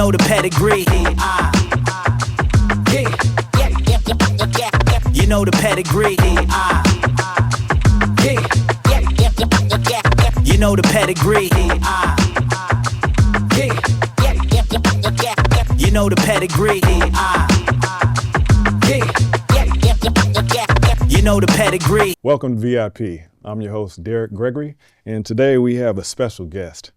know the pedigree. You know the pedigree. You know the pedigree. You know the pedigree. You know the pedigree. Welcome to VIP. I'm your host, Derek Gregory, and today we have a special guest.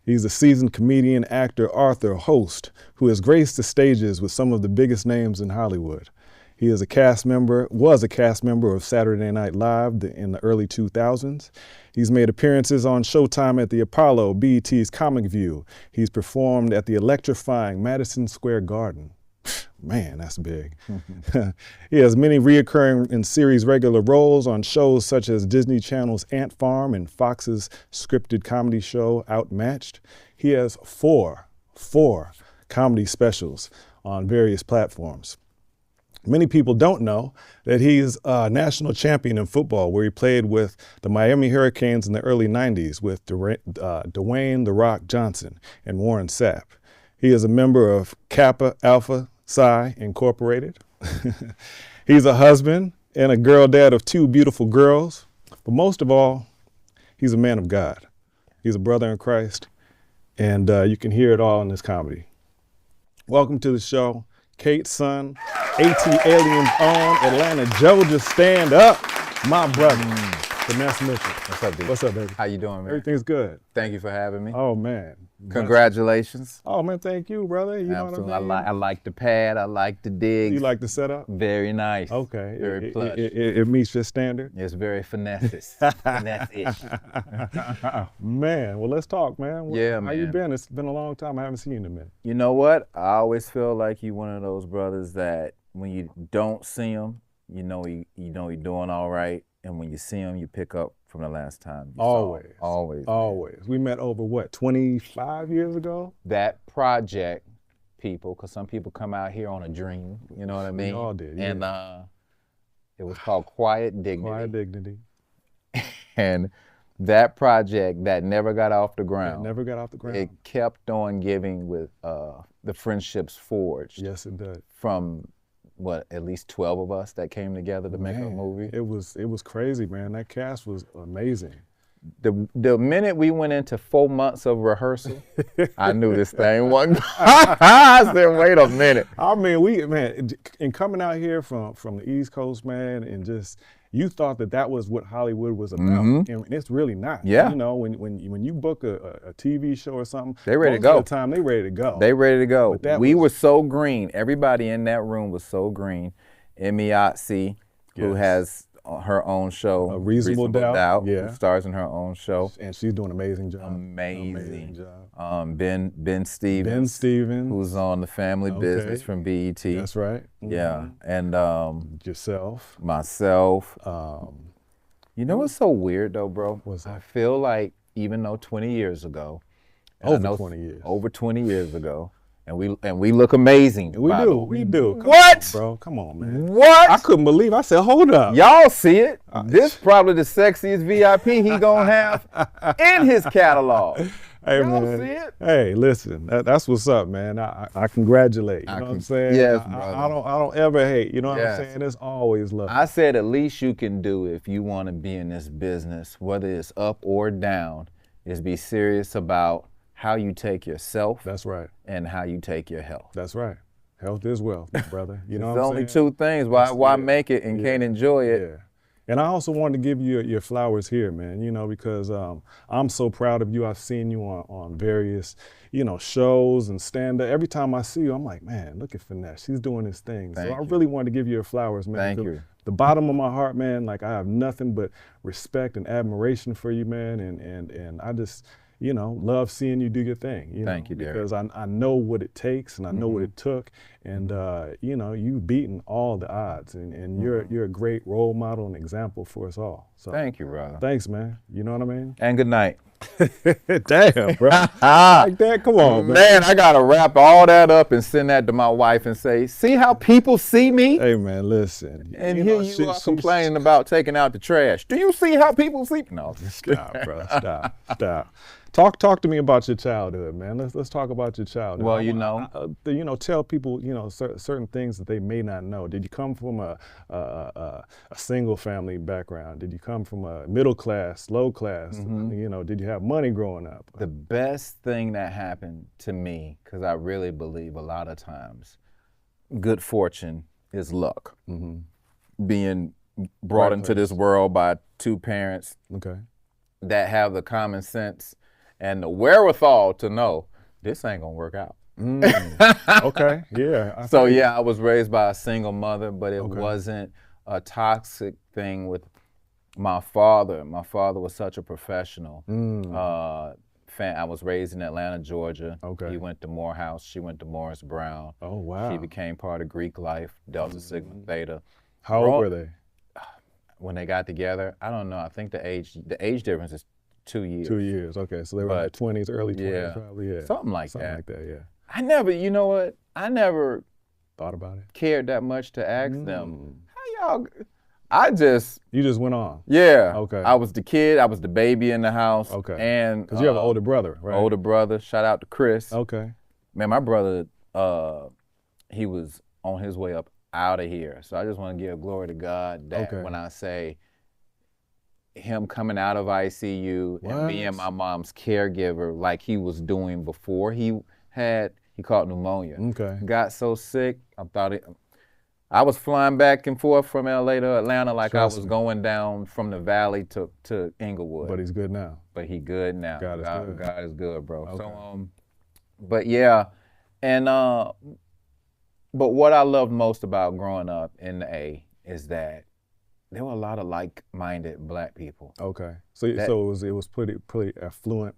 He's a seasoned comedian, actor, author, host who has graced the stages with some of the biggest names in Hollywood. He is was a cast member of Saturday Night Live in the early 2000s. He's made appearances on Showtime at the Apollo, BET's Comic View. He's performed at the electrifying Madison Square Garden. Man, that's big. He has many reoccurring and series regular roles on shows such as Disney Channel's Ant Farm and Fox's scripted comedy show Outmatched. He has four comedy specials on various platforms. Many people don't know that he's a national champion in football, where he played with the Miami Hurricanes in the early 90s with Dwayne "The Rock" Johnson and Warren Sapp. He is a member of Kappa Alpha Psi Incorporated. He's a husband and a girl dad of two beautiful girls. But most of all, he's a man of God. He's a brother in Christ, and you can hear it all in this comedy. Welcome to the show, Kate's son, AT Aliens own, Atlanta, Georgia, stand up, my brother, Finesse Mitchell. What's up, dude? What's up, baby? How you doing, man? Everything's good. Thank you for having me. Oh, man. Congratulations. Oh, man, thank you, brother. You know Absolutely. what I mean? I like the pad. I like the digs. You like the setup? Very nice. Okay. Very plush. It meets your standard? It's very finesse. Finesse-ish. Man, well, let's talk, man. Yeah, How man. you been? It's been a long time. I haven't seen you in a minute. You know what? I always feel like you one of those brothers that when you don't see him, you know he doing all right. And when you see him, you pick up from the last time. Always. Always. Always. We met over, what, 25 years ago? That project, people, because some people come out here on a dream, you know what I mean? We all did, yeah. And it was called Quiet Dignity. Quiet Dignity. And that project that never got off the ground. It never got off the ground. It kept on giving with the friendships forged. Yes, it did. From at least 12 of us that came together to make a movie. It was crazy, man. That cast was amazing. The minute we went into 4 months of rehearsal, I knew this thing wasn't. I said, wait a minute. I mean, and coming out here from the East Coast, man, and just, you thought that was what Hollywood was about, and it's really not. Yeah. You know, when you book a TV show or something, they ready to go. Most of the time, they ready to go. They ready to go. We were so green. Everybody in that room was so green. Emiatsi, who has her own show, Reasonable Doubt, who stars in her own show, and she's doing an amazing job. Amazing job. Ben Stevens, who's on the Family Business from BET. That's right. Yeah, and yourself, myself. You know what's so weird though, bro? I feel like even though 20 years ago, over 20 years ago. And we look amazing. We do. Come on, man. What? I couldn't believe. I said, hold up. Y'all see it? This probably the sexiest VIP he gonna have in his catalog. Hey, y'all man. See it? Hey, listen. That's what's up, man. I congratulate. You know what I'm saying? Yes, brother. I don't ever hate. You know what I'm saying? It's always love. I said the least you can do if you want to be in this business, whether it's up or down, is be serious about how you take yourself. That's right. And how you take your health. That's right. Health is wealth, brother. You know what I'm saying? There's only two things. Why make it and can't enjoy it? Yeah. And I also wanted to give you your flowers here, man, you know, because I'm so proud of you. I've seen you on various, shows and stand-up. Every time I see you, I'm like, man, look at Finesse. She's doing this thing. Thank you. I really wanted to give you your flowers, man. Thank you. The bottom of my heart, man, like I have nothing but respect and admiration for you, man. And I just, love seeing you do your thing. Thank you, Derek. Because I know what it takes and I know what it took. And, you've beaten all the odds. And you're a great role model and example for us all. So thank you, brother. Thanks, man. You know what I mean? And good night. Damn, bro. Like that? Come on, man. Man, I got to wrap all that up and send that to my wife and say, see how people see me? Hey, man, listen. And here you are complaining about taking out the trash. Do you see how people see? No. Stop, bro. Stop. Talk to me about your childhood, man. Let's talk about your childhood. Well, Tell people, certain things that they may not know. Did you come from a single family background? Did you come from a middle class, low class? Did you have money growing up? The best thing that happened to me, because I really believe a lot of times, good fortune is luck. Being brought into this world by two parents that have the common sense and the wherewithal to know this ain't gonna work out. Okay, yeah. I was raised by a single mother, but it wasn't a toxic thing with my father. My father was such a professional. I was raised in Atlanta, Georgia. He went to Morehouse. She went to Morris Brown. Oh, wow. She became part of Greek life, Delta Sigma Theta. How old were they? When they got together, I don't know. I think the age difference is 2 years. 2 years, okay. So they were in their 20s, early 20s probably, yeah. Something like Something like that, yeah. I never, you know what? I never thought about it. Cared that much to ask them, how y'all, You just went on? Yeah. Okay. I was the kid, I was the baby in the house. Okay. And because you have an older brother, right? Older brother, shout out to Chris. Okay. Man, my brother, he was on his way up out of here. So I just want to give glory to God that when I say him coming out of ICU and being my mom's caregiver like he was doing before he caught pneumonia. Okay. Got so sick, I was flying back and forth from LA to Atlanta like I was going down from the valley to Inglewood. But he's good now. But he good now. God is good, bro. Okay. So but yeah, and but what I loved most about growing up in the A is that there were a lot of like-minded black people. Okay. So it was pretty affluent,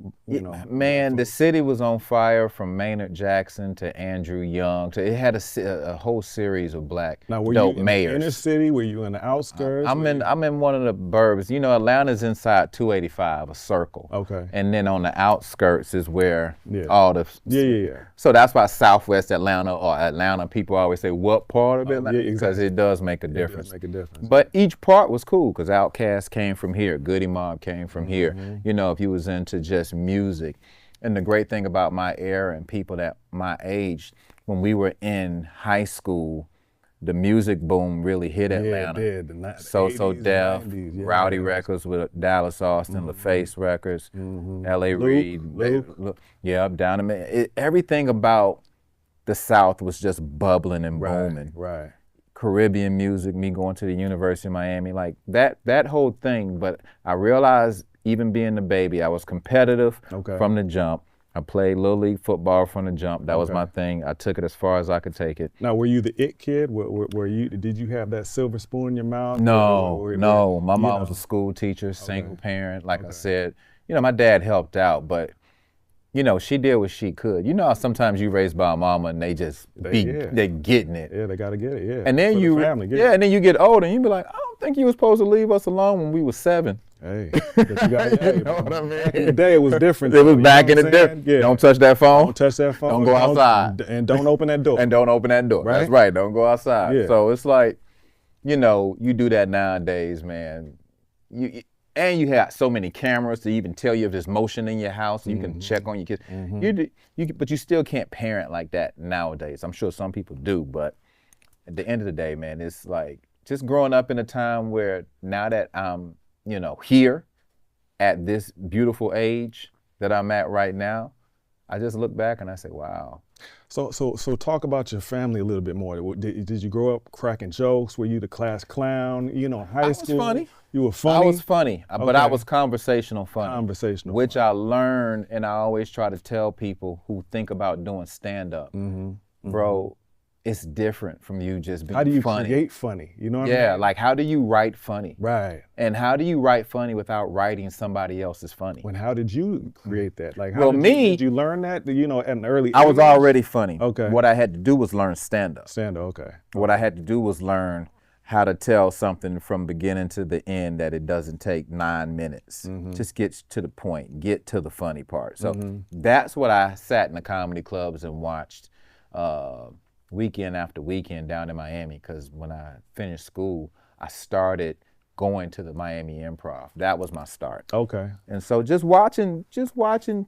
Man, the city was on fire from Maynard Jackson to Andrew Young. It had a whole series of black now, were dope you in mayors. The inner city? Were you in the outskirts? I'm in one of the burbs. Atlanta's inside 285, a circle. Okay. And then on the outskirts is where all the Yeah. So that's why Southwest Atlanta or Atlanta people always say what part of Atlanta? Yeah, exactly. Because it does make a difference. It does make a difference. But each part was cool because Outkast came from here, Goody Mob came from here. If you was into just music. And the great thing about my era and people that my age, when we were in high school, the music boom really hit Atlanta. Yeah, it did. So Def, Rowdy Records with Dallas Austin, LaFace Records, L.A. Reid. Yeah, down in everything about the South was just bubbling and booming. Right. Caribbean music, me going to the University of Miami, like that whole thing. But I realized even being the baby, I was competitive from the jump. I played Little League football from the jump. That was my thing. I took it as far as I could take it. Now, were you the it kid? Did you have that silver spoon in your mouth? No. My mom was a school teacher, single parent. Like I said, my dad helped out, but she did what she could. How sometimes you raised by a mama and they just they getting it. Yeah, they gotta get it. Yeah. And then and then you get older and you be like, I don't think you were supposed to leave us alone when we were 7. Hey, but you know what I mean? Back in the day, it was different. It was back in the day. Yeah. Don't touch that phone. Don't touch that phone. Don't go outside. And don't open that door. And don't open that door. Right? That's right. Don't go outside. Yeah. So it's like, you do that nowadays, man. And you have so many cameras to even tell you if there's motion in your house. You can check on your kids. But you still can't parent like that nowadays. I'm sure some people do, but at the end of the day, man, it's like just growing up in a time where now that I'm, here at this beautiful age that I'm at right now, I just look back and I say, wow. So talk about your family a little bit more. Did you grow up cracking jokes? Were you the class clown? High school? I was funny. You were funny? I was funny, but I was conversational funny. Which funny. I learned, and I always try to tell people who think about doing stand-up, bro, it's different from you just being funny. How do you create funny? You know what I mean? Yeah, like how do you write funny? Right. And how do you write funny without writing somebody else's funny? How did you create that? Like, did you learn that? At an early age? I was already funny. Okay. What I had to do was learn stand-up. Okay. What I had to do was learn how to tell something from beginning to the end that it doesn't take 9 minutes. Just get to the point, get to the funny part. So that's what I sat in the comedy clubs and watched weekend after weekend down in Miami, because when I finished school, I started going to the Miami Improv. That was my start. Okay. And so just watching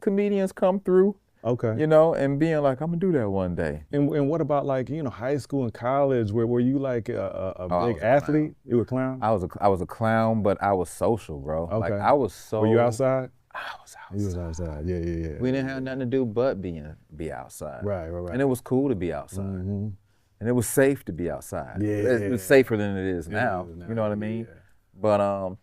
comedians come through, Okay. you know, and being like, I'm gonna do that one day. And what about like, you know, high school and college? Were you like a big athlete? You were a clown? I was a clown, but I was social, bro. Okay. Like I was so. Were you outside? I was outside. You was outside. Yeah. We didn't have nothing to do but be outside. Right. And it was cool to be outside. Mm-hmm. And it was safe to be outside. Yeah. It's safer than it is now. It is now, You know what I mean? yeah. But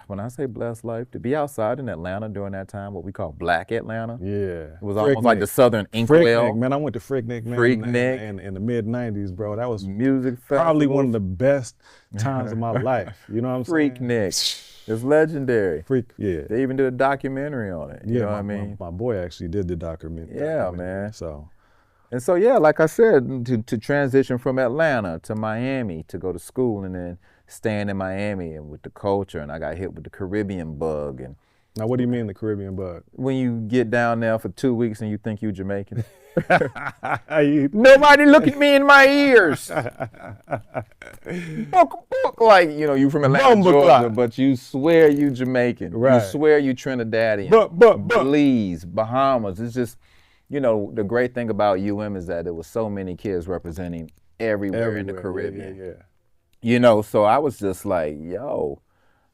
when I say blessed life, to be outside in Atlanta during that time, what we call Black Atlanta. Yeah. It was almost like the Southern Freaknik, Inkwell. man. I went to Freaknik, man. Freaknik. In the mid '90s, bro. That was Music probably festivals. one of the best times of my life. You know what I'm saying? Freaknik. It's legendary. Yeah. They even did a documentary on it. You know what I mean? My boy actually did the documentary. Yeah, man. So. And so, yeah, like I said, to transition from Atlanta to Miami to go to school and then staying in Miami and with the culture, and I got hit with the Caribbean bug. And Now, what do you mean the Caribbean bug? when you get down there for 2 weeks and you think you Jamaican, You- nobody look at me in my ears. Book, like, you know, you from Atlanta, Bumble Georgia, clock. but you swear you Jamaican. Right. You swear you Trinidadian. But. Belize, Bahamas. It's just, you know, the great thing about UM is that there was so many kids representing everywhere in the Caribbean. Yeah. You know, so I was just like, yo,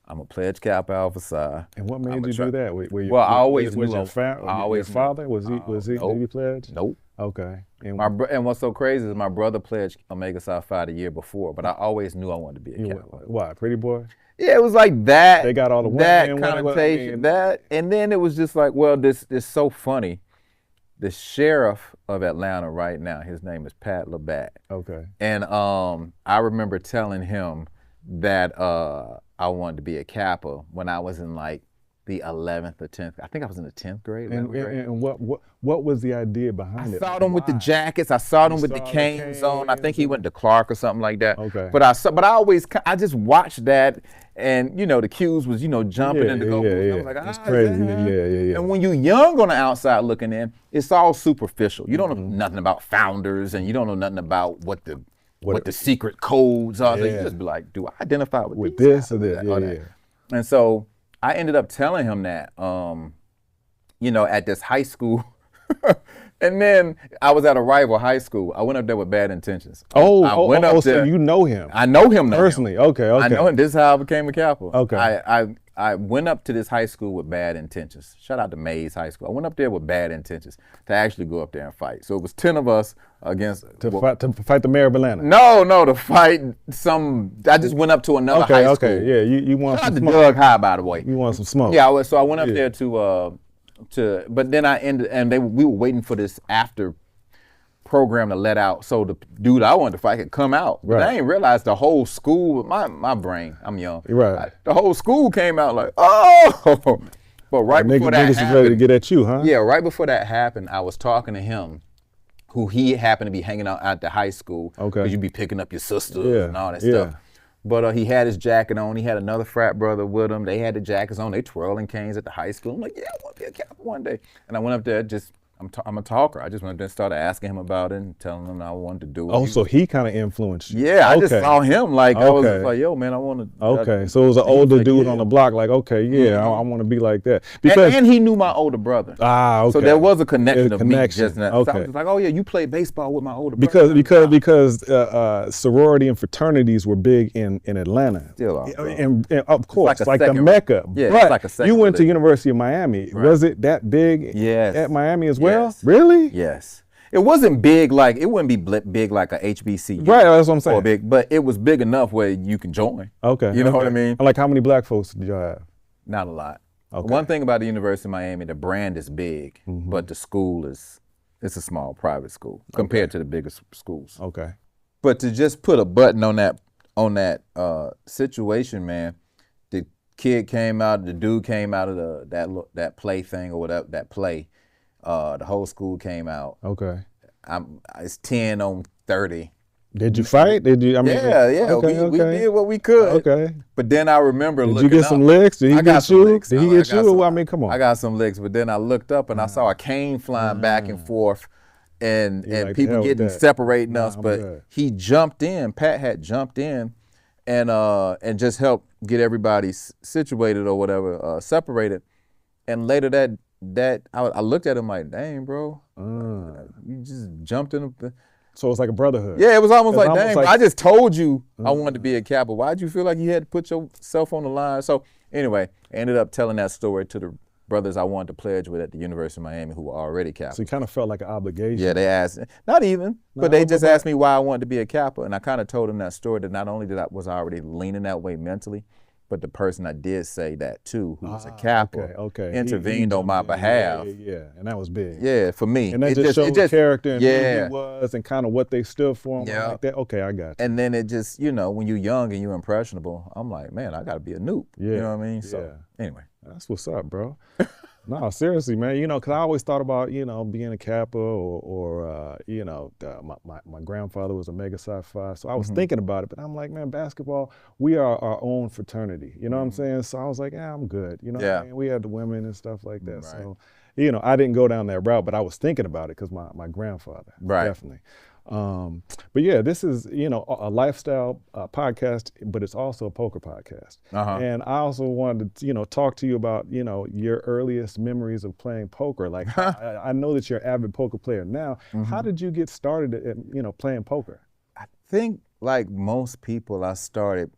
I'm a pledge Kappa Alpha Psi. And what made you do that? Were you, Well, I always was knew your, your knew. father? Was he? Nope. Did he pledge? Nope. Okay. And And what's so crazy is my brother pledged Omega Psi Phi the year before, but I always knew I wanted to be a Kappa. Why? Pretty boy? Yeah, it was like that. They got all the women. that and connotation, I mean, that, and then it was just like, well, this is so funny. The sheriff of Atlanta right now, his name is Pat Labatt. Okay. And I remember telling him that I wanted to be a Kappa when I was in like the 11th or 10th. I think I was in the 10th grade. 11th grade. And what was the idea behind I it? saw them with the jackets. I saw them with the saw the canes on. I think he canes went to Clark or something like that. Okay. But I just watched that, and you know the cues was jumping and the go. I was like, It's is crazy. that? Yeah. And when you're young on the outside looking in, it's all superficial. You don't know nothing about founders, and you don't know nothing about what the secret codes are. So you Yeah. just be like, do I identify with With these this or guys that? or Yeah, that? yeah. And so I ended up telling him that, at this high school. And then I was at a rival high school. I went up there with bad intentions. I went up so there. you know him I know him now. personally? Okay. I know him. This is how I became a Kappa. Okay. I went up to this high school with bad intentions. Shout out to Mays High School. I went up there with bad intentions to actually go up there and fight. So it was 10 of us against To fight the mayor of Atlanta. No, to fight some. I just went up to another high school. Okay. Yeah. You want Shout out some to smoke? Doug High, by the way. You want some smoke? Yeah, so I went up there to, but then I ended, and we were waiting for this after program to let out, so the dude I wanted to fight could come out. But Right. I ain't realized the whole school, my brain, I'm young. Right. The whole school came out like, oh. But right before that Niggas was ready to happened, get at you, huh? yeah, right before that happened, I was talking to him, who he happened to be hanging out at the high school. Okay. Because you be picking up your sisters Yeah, and all that yeah. stuff. But he had his jacket on. He had another frat brother with him. They had the jackets on. They twirling canes at the high school. I'm like, yeah, I want to be a Kappa one day. And I went up there I'm a talker. I just went up there and started asking him about it and telling him I wanted to do it. Oh, so he kind of influenced you. Yeah, I just Okay. saw him like, I was Okay. just like, yo, man, I want to. Okay, so it was an he was older like, dude yeah. on the block, like, okay, yeah, I want to be like that. Because And he knew my older brother. okay. So there was a connection There's a of me connection. just now. So I Okay. was just like, oh yeah, you played baseball with my older brother. because sorority and fraternities were big in Atlanta. Still are, bro. And of course, like a like the second- Mecca. Yeah, it's but like a second you went to religion. University of Miami. Right. Was it that big Yes. at Miami as well? Yes. Really? Yes. It wasn't big like, it wouldn't be big like a HBCU. Right, that's what I'm saying. Or big, but it was big enough where you can join. Okay. You know what I okay. mean? Like how many black folks did y'all have? Not a lot. Okay. One thing about the University of Miami, the brand is big, but the school it's a small private school compared to the biggest schools. Okay. But to just put a button on that situation, man, the dude came out of that play thing or whatever, that play. The whole school came out. Okay. It's 10 on 30. Did you fight? Did you? I mean, Yeah. Okay, We did what we could. Okay. But then I remember Did looking you get some up. licks? Did he I got get some you? licks. Did he I get got you? some- I mean, come on. I got some licks, but then I looked up and I saw a cane flying back and forth, and like, people hell with getting that. separating us. I'm But good. he jumped in. Pat had jumped in, and just help get everybody situated or whatever, separated. And later I looked at him like, dang, bro, you just jumped in. So it's like a brotherhood. Yeah, it was almost like, almost dang, like- I just told you I wanted to be a Kappa. Why'd you feel like you had to put yourself on the line? So anyway, I ended up telling that story to the brothers I wanted to pledge with at the University of Miami who were already Kappa. So you kind of felt like an obligation. Yeah, they asked, not even, No, but they just but- asked me why I wanted to be a Kappa. And I kind of told them that story, that not only was I already leaning that way mentally, but the person I did say that to, who was a Kappa, okay. intervened on my Yeah, behalf. Yeah, and that was big. Yeah, for me. And that just showed the character and who he was and kind of what they stood for. And Yeah. like that. Okay, I got you. And then it just, when you're young and you're impressionable, I'm like, man, I got to be a noob. Yeah. You know what I mean? So anyway. That's what's up, bro. No, seriously, man. Because I always thought about, being a Kappa or my grandfather was a Mega Psi Phi. So I was thinking about it, but I'm like, man, basketball, we are our own fraternity. You know what I'm saying? So I was like, yeah, I'm good. You know what I mean? We had the women and stuff like that. Right. So, I didn't go down that route, but I was thinking about it because my grandfather, definitely. But yeah, this is, a lifestyle podcast, but it's also a poker podcast. And I also wanted to, talk to you about, your earliest memories of playing poker. Like, I know that you're an avid poker player now. How did you get started at, playing poker? I think like most people, I started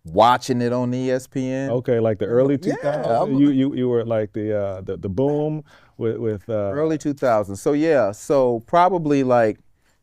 watching it on ESPN. Okay, like the early 2000s? You were like the boom with early 2000s. So probably like,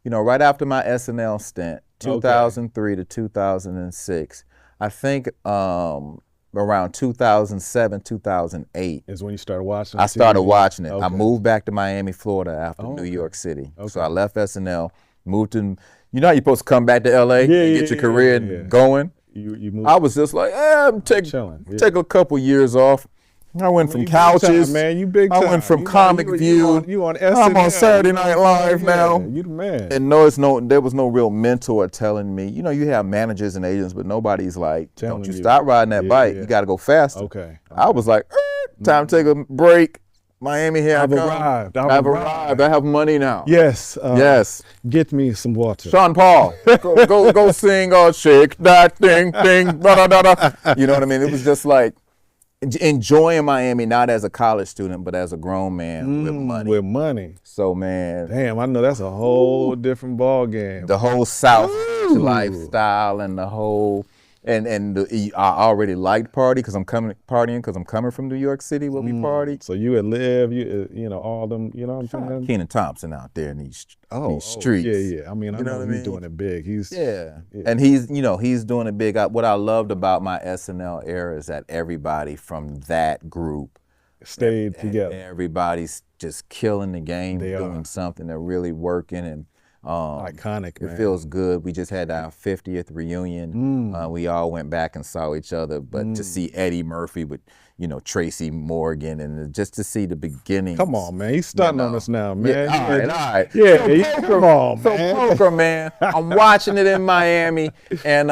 right after my SNL stint, 2003 to 2006, I think around 2007, 2008. Is when you started watching? I started watching it. Okay. I moved back to Miami, Florida after New York City. So I left SNL, moved to, how you're supposed to come back to LA and get your career going? You moved. I was just like, I'm take a couple years off. I went from couches, man. You big time. I went from Comic View. You on SNL. I'm on Saturday Night Live now. You the man. And there was no real mentor telling me. You have managers and agents, but nobody's like, don't you stop riding that bike. You got to go faster. Okay. I was like, time to take a break. Miami, here I've I come. arrived. I've arrived. I have money now. Yes. Yes. Get me some water. Sean Paul, go sing or shake that thing, da da da da. You know what I mean? It was just like enjoying Miami, not as a college student, but as a grown man with money. With money. So, man. Damn, I know that's a whole different ball game. The whole South lifestyle and the whole, I already liked party because I'm coming from New York City where we partied. So you had lived, all them, you know what I'm saying? Kenan Thompson out there in these streets. Yeah. I mean, I know he's doing it big. And he's doing it big. What I loved about my SNL era is that everybody from that group stayed together. Everybody's just killing the game, doing something. They're really working and iconic. It feels good. We just had our 50th reunion. We all went back and saw each other, but to see Eddie Murphy with Tracy Morgan and just to see the beginning. Come on, man. He's stunting on us now, man. Yeah, all right. Yeah, come on, man. Poker, man. I'm watching it in Miami, and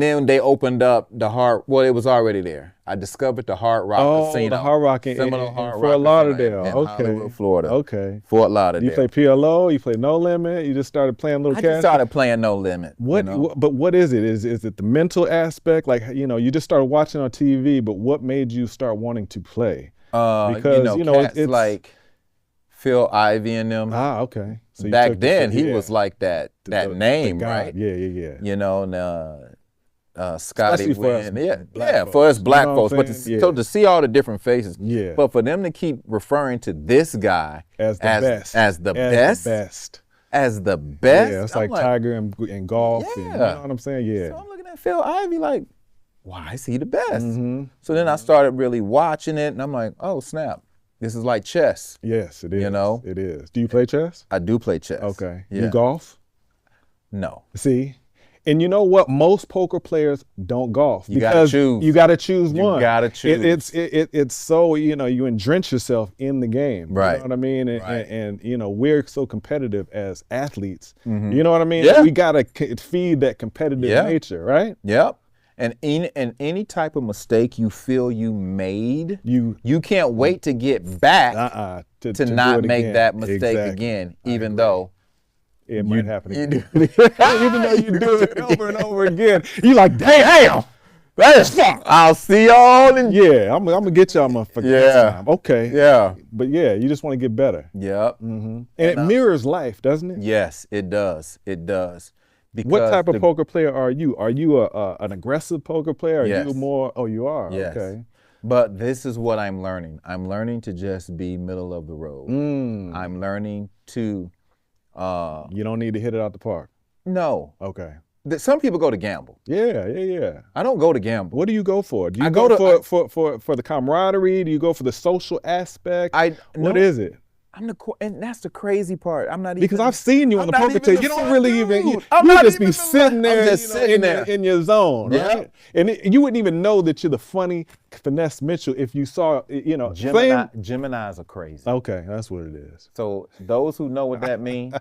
then they opened up the Hard. Well, it was already there. I discovered the Hard Rock Casino. The Hard Rock in Fort Lauderdale. Okay. Hollywood, Florida. Okay. Fort Lauderdale. You play PLO? You play No Limit? You just started playing little cash? I just started playing No Limit. But what is it? Is it the mental aspect? Like, you just started watching on TV, but what made you start wanting to play? Because, cats it's like Phil Ivey and them. Okay. So back then, he was like that name, right? Yeah. Scotty Wynn, for us black folks, but to see all the different faces, but for them to keep referring to this guy as the best, yeah, it's like Tiger in golf, and, you know what I'm saying? Yeah. So I'm looking at Phil Ivey like, why is he the best? So then I started really watching it, and I'm like, oh snap, this is like chess. Yes, it is. It is. Do you play chess? I do play chess. Okay. Yeah. You golf? No. See? And you know what? Most poker players don't golf. You gotta choose. You gotta choose one. You gotta choose. It's so, you entrench yourself in the game. Right. You know what I mean? And we're so competitive as athletes. You know what I mean? Yeah. We gotta feed that competitive nature, right? Yep. And any type of mistake you feel you made, you can't wait to get back to not make that mistake again, even though it might happen You again. do. Even though you do it over and over again, you like, damn, That is fuck. I'll see y'all in. yeah, I'm gonna get y'all motherfuckers next Yeah. time. Okay. Yeah. But yeah, you just want to get better. Yep. And it mirrors life, doesn't it? Yes, it does. It does. Because What type of poker player are you? Are you an aggressive poker player? Are Yes. you more? Oh, you are. Yes. Okay. But this is what I'm learning. I'm learning to just be middle of the road. I'm learning to. You don't need to hit it out the park. No. Okay. Some people go to gamble. Yeah. I don't go to gamble. What do you go for? Do you I go, go for the camaraderie? Do you go for the social aspect? What no, is it? and that's the crazy part. I'm not even. Because I've seen you on the poker table. You don't really even. You I'm not just even be sitting there, I'm just sitting there. in your zone, Yeah. right? And you wouldn't even know that you're the funny Finesse Mitchell if you saw, Geminis are crazy. Okay, that's what it is. So those who know what that means,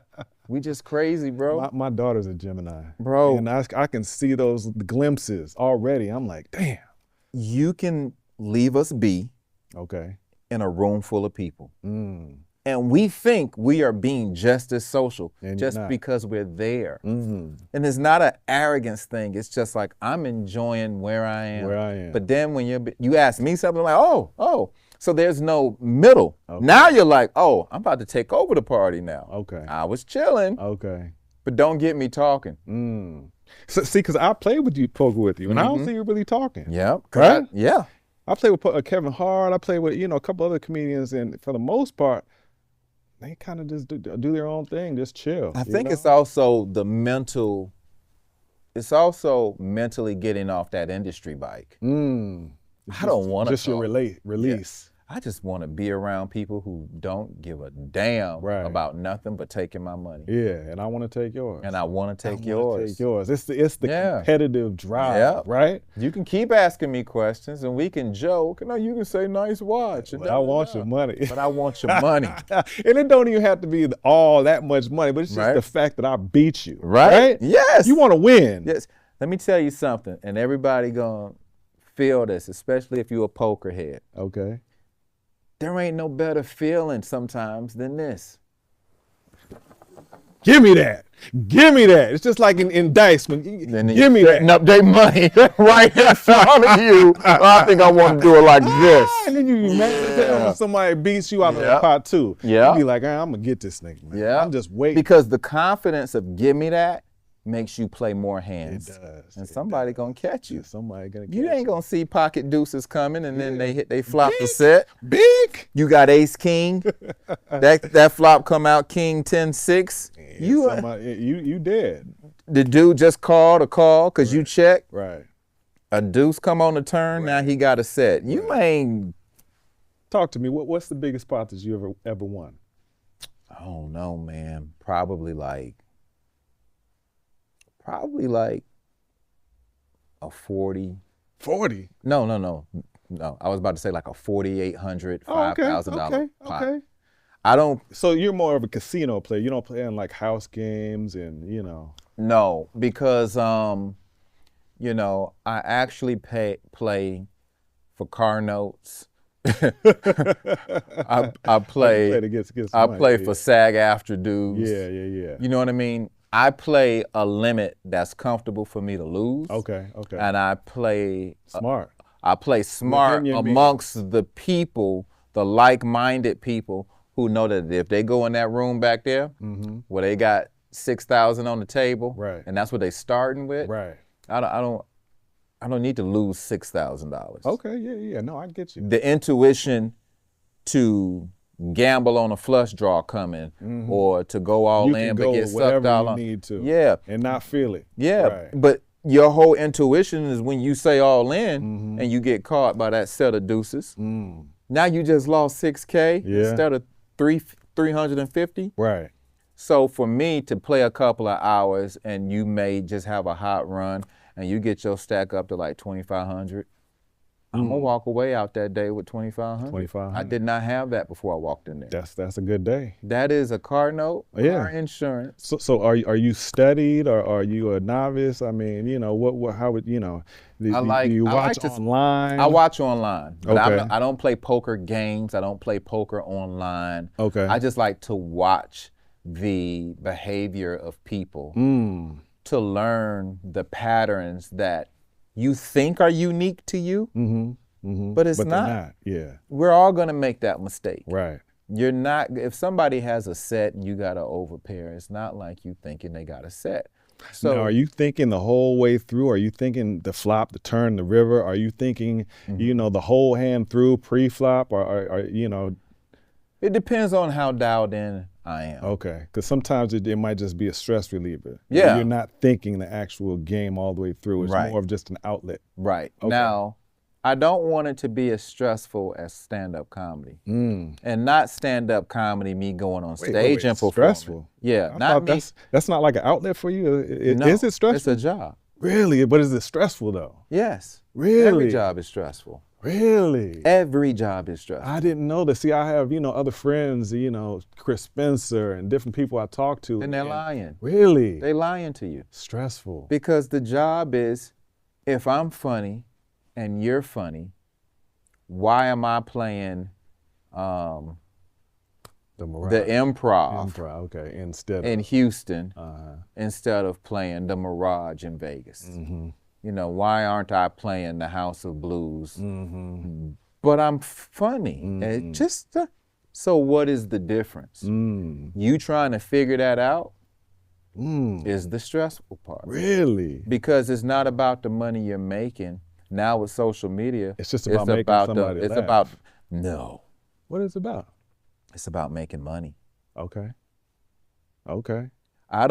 we just crazy, bro. My daughter's a Gemini, Bro. and I can see those glimpses already. I'm like, damn. You can leave us be Okay. in a room full of people. And we think we are being just as social And you're just not. because we're there. And it's not an arrogance thing. It's just like, I'm enjoying where I am. Where I am. But then when you ask me something, I'm like, oh. So there's no middle. Now you're like, oh, I'm about to take over the party now. Okay. I was chilling, Okay. but don't get me talking. So, see, because I played with you, poker with you, and I don't see you really talking. Yeah. Right? Yeah. I played with Kevin Hart. I played with, a couple other comedians, and for the most part, they kind of just do their own thing, just chill. I think it's also it's also mentally getting off that industry bike. I don't want to just your release. I just want to be around people who don't give a damn Right. about nothing but taking my money. Yeah, and I want to take yours. And I want to take I wanna yours. take yours. It's the Yeah. competitive drive, Yeah. right? You can keep asking me questions and we can joke. No, you can say nice watch. But I want your money. But I want your money. And it don't even have to be all that much money, but it's just Right. the fact that I beat you. Right? Yes. You want to win. Yes. Let me tell you something, and everybody gonna feel this, especially if you're a poker head. Okay. There ain't no better feeling sometimes than this. Give me that. Give me that. It's just like in dice. Give me that. Setting up their money right in front of you. I think I want to do it like this. And then you mad when somebody beats you out of the pot too. Yeah. You be like, I'm going to get this nigga, man. Yeah. I'm just waiting. Because the confidence of give me that makes you play more hands. It does. And somebody gonna catch you. Somebody going to You ain't gonna see pocket deuces coming and then they flop the set. Big. You got ace king. that flop come out king 10-6. You dead. The dude just called a call because you checked. Right. A deuce come on the turn, now he got a set. You ain't. Talk to me. What's the biggest pot that you ever won? I don't know, man. Probably like a 40. 40. No. I was about to say like a $4,800, $5,000 pot. Okay. I don't. So you're more of a casino player. You don't play in like house games and No, because I actually play for car notes. I play for SAG after dudes. Yeah. You know what I mean? I play a limit that's comfortable for me to lose. Okay. And I play Smart. I play smart amongst the people, the like-minded people who know that if they go in that room back there where they got 6,000 on the table, right, and that's what they starting with, right. I don't need to lose $6,000. Okay, yeah, no, I get you. The intuition to gamble on a flush draw coming or to go all in but get sucked out on. You need to. Yeah. And not feel it. Yeah, right. But your whole intuition is when you say all in and you get caught by that set of deuces. Now you just lost $6K instead of 350. Right. So for me to play a couple of hours and you may just have a hot run and you get your stack up to like 2,500, I'm gonna walk away out that day with 2,500. 2,500. I did not have that before I walked in there. That's a good day. That is a car note, car insurance. So are you studied or are you a novice? I mean, how would do you watch online? I watch online, but Okay. I don't play poker games. I don't play poker online. Okay. I just like to watch the behavior of people, Mm. to learn the patterns that you think are unique to you, but it's But not. they're not. Yeah. We're all gonna make that mistake. Right. You're not, if somebody has a set and you got an overpair, it's not like you thinking they got a set. So Now, are you thinking the whole way through? Are you thinking the flop, the turn, the river? Are you thinking, the whole hand through pre-flop? Or it depends on how dialed in I am. okay. Because sometimes it might just be a stress reliever. Yeah. You're not thinking the actual game all the way through. It's Right. more of just an outlet. Right. Okay. Now, I don't want it to be as stressful as stand-up comedy. And not stand-up comedy, me going on stage and performing. Stressful. Yeah, I not thought me. that's not like an outlet for you. No, Is it stressful? It's a job. Really? But is it stressful though? Yes. Really? Every job is stressful. Really? Every job is stressful. I didn't know that. See, I have, other friends, Chris Spencer and different people I talk to. And they're lying. Really? They lying to you. Stressful. Because the job is, if I'm funny and you're funny, why am I playing The Mirage. the improv okay. Instead in of. Houston Uh-huh. instead of playing the Mirage in Vegas? Why aren't I playing the House of Blues? But I'm funny. It just so what is the difference? You trying to figure that out is the stressful part. Really? Because it's not about the money you're making. Now with social media, It's just about making somebody it's laugh. about no. What is it about? It's about making money. Okay. Okay. I'm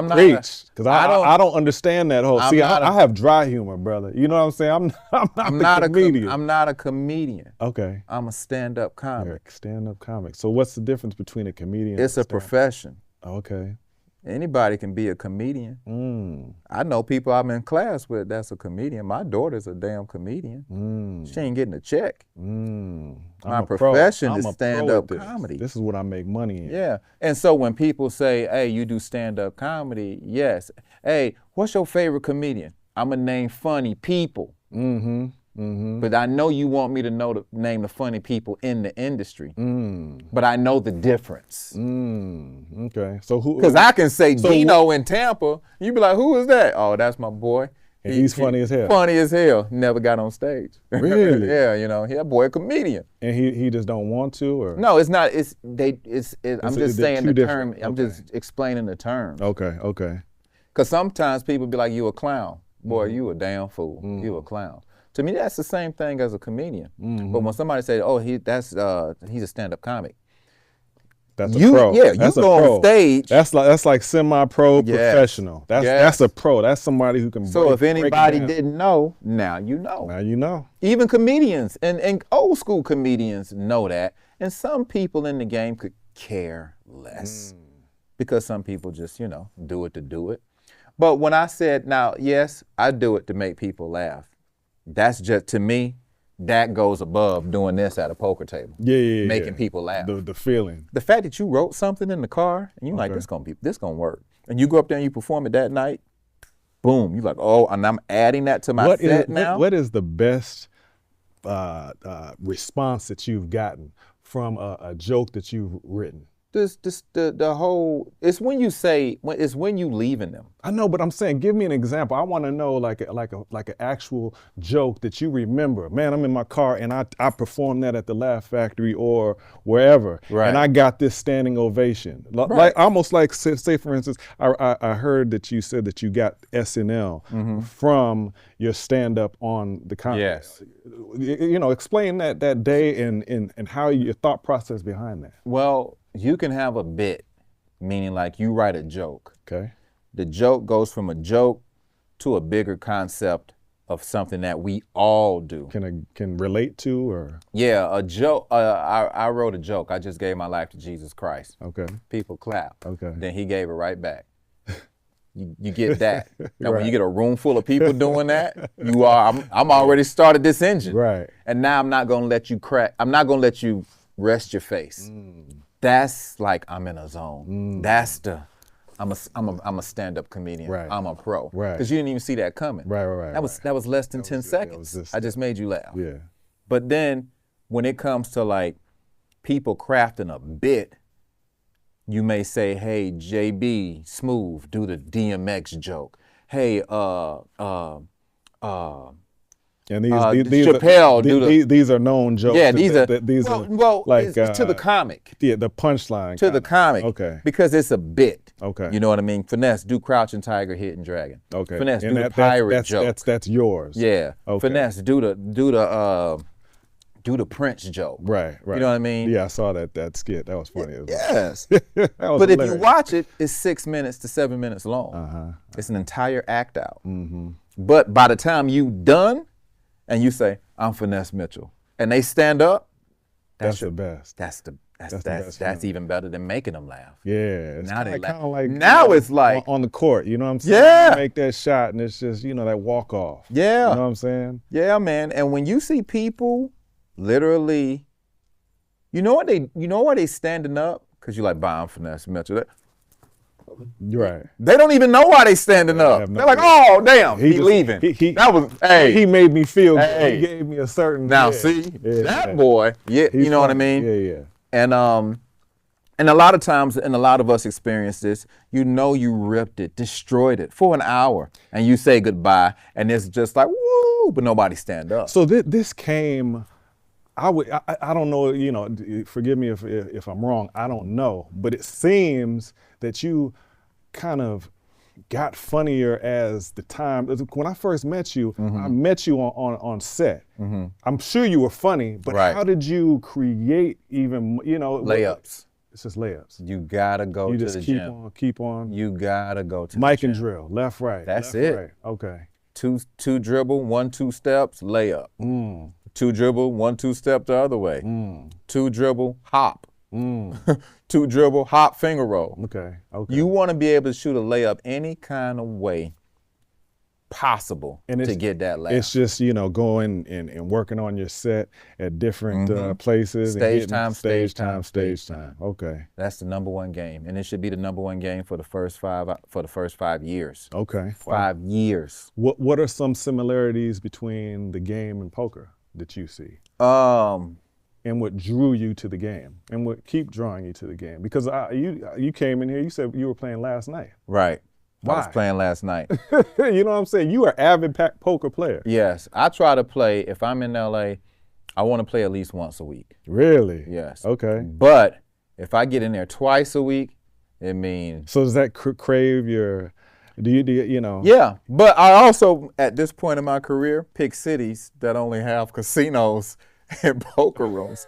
not. Preach, because I don't- I don't understand that whole. I'm See, not a- I have dry humor, brother. You know what I'm saying? I'm not a comedian. I'm not a comedian. Okay. I'm a stand-up comic. You're a stand-up comic. So what's the difference between a comedian? It's and a profession. Okay. Anybody can be a comedian. I know people I'm in class with that's a comedian. My daughter's a damn comedian. She ain't getting a check. My profession is stand-up comedy. This is what I make money in. Yeah. And so when people say, hey, you do stand-up comedy, yes. Hey, what's your favorite comedian? I'm going to name funny people. But I know you want me to name the funny people in the industry. But I know the difference. Okay. So who? Because I can say Dino in Tampa, you be like, who is that? Oh, that's my boy. And he's funny as hell. Funny as hell. Never got on stage. Really? Yeah, that boy a comedian. And he just don't want to, or? No, it's not. I'm just saying the term. I'm okay. just explaining the terms. Okay. Okay. Because sometimes people be like, you a clown. Boy, you a damn fool. You a clown. To me, that's the same thing as a comedian. But when somebody says, oh, he's a stand-up comic. That's a pro. Yeah, That's you a go pro. on stage. That's like semi-pro, Yes. professional. That's a pro. That's somebody who can. So if break it anybody down. didn't know, now you know. Now you know. Even comedians and old school comedians know that. And some people in the game could care less. Because some people just, do it to do it. But when I said, now, yes, I do it to make people laugh. That's just, to me, that goes above doing this at a poker table. Yeah. Making people laugh. The feeling. The fact that you wrote something in the car and you're like, this gonna work. And you go up there and you perform it that night, boom, you're like, oh, and I'm adding that to my set now. What is the best response that you've gotten from a joke that you've written? The whole, it's when you leaving them. I know, but I'm saying, give me an example. I want to know like an actual joke that you remember. Man, I'm in my car and I performed that at the Laugh Factory or wherever, Right. and I got this standing ovation. Like almost like say for instance, I heard that you said that you got SNL from your stand up on the comedy. Yes. Explain that day and how your thought process behind that. Well, you can have a bit, meaning like you write a joke. Okay. The joke goes from a joke to a bigger concept of something that we all do. Can relate to, or? Yeah, a joke. I wrote a joke. I just gave my life to Jesus Christ. Okay. People clap. Okay. Then he gave it right back. You get that. Now when Right. you get a room full of people doing that, I'm already started this engine. Right. And now I'm not gonna let you crack. I'm not gonna let you rest your face. That's like I'm in a zone. That's I'm a stand-up comedian. Right. I'm a pro. Right. Because you didn't even see that coming. Right. That was less than 10 seconds. just- I just made you laugh. Yeah. But then when it comes to like people crafting a bit, You may say, hey, JB, Smooth, do the DMX joke. Hey, And Chappelle, these are known jokes. Yeah, these are like it's to the comic. Yeah, the punchline. To the comic. Okay. Because it's a bit. Okay. You know what I mean? Finesse, do Crouching Tiger, Hidden Dragon. Okay. Finesse, and do the pirate joke. That's yours. Yeah. Okay. Finesse, do the Prince joke. Right. You know what I mean? Yeah, I saw that skit. That was funny. Yes. That was But hilarious. if you watch it, it's 6 minutes to 7 minutes long. It's an entire act out. But by the time you done, and you say, I'm Finesse Mitchell, and they stand up, that's the best. That's even better than making them laugh. Yeah. It's Now they kind of laugh. like Now it's like on the court, you know what I'm saying? Yeah. You make that shot and it's just, that walk off. Yeah. You know what I'm saying? Yeah, man. And when you see people literally, you know why they standing up? Because you're like, I'm Finesse Mitchell. Right. They don't even know why they standing up. They're like, oh, damn, he leaving. He made me feel good. Hey. He gave me a certain. Now, yeah. see, Yeah, that boy, yeah, He's you know what I funny. mean? Yeah. And a lot of times, and a lot of us experience this, you ripped it, destroyed it for an hour, and you say goodbye, and it's just like, woo, but nobody stand up. So this came, I don't know, forgive me if I'm wrong, I don't know, but it seems that you kind of got funnier as the time. When I first met you, I met you on set. I'm sure you were funny, but how did you create even, Layups. It's just layups. You gotta go to the gym. You just keep on. You gotta go to Mike the gym. and drill, left, right. That's left, it. Right. Okay. Two dribble, 1-2 steps, layup. 2 dribble, 1-2 step the other way. 2 dribble, hop. 2 dribble, hop, finger roll. Okay. You want to be able to shoot a layup any kind of way possible to get that layup. It's just, going and working on your set at different places. Stage and stage time. Okay. That's the #1 game, and it should be the #1 game for the first 5 years. Okay. 5 years. What are some similarities between the game and poker that you see? And what drew you to the game, and what keep drawing you to the game? Because you came in here, you said you were playing last night. Right. Why? I was playing last night. You know what I'm saying? You are an avid poker player. Yes. I try to play, if I'm in LA, I want to play at least once a week. Really? Yes. Okay. But if I get in there twice a week, it means. So does that crave your, do you know? Yeah. But I also, at this point in my career, pick cities that only have casinos and poker rooms.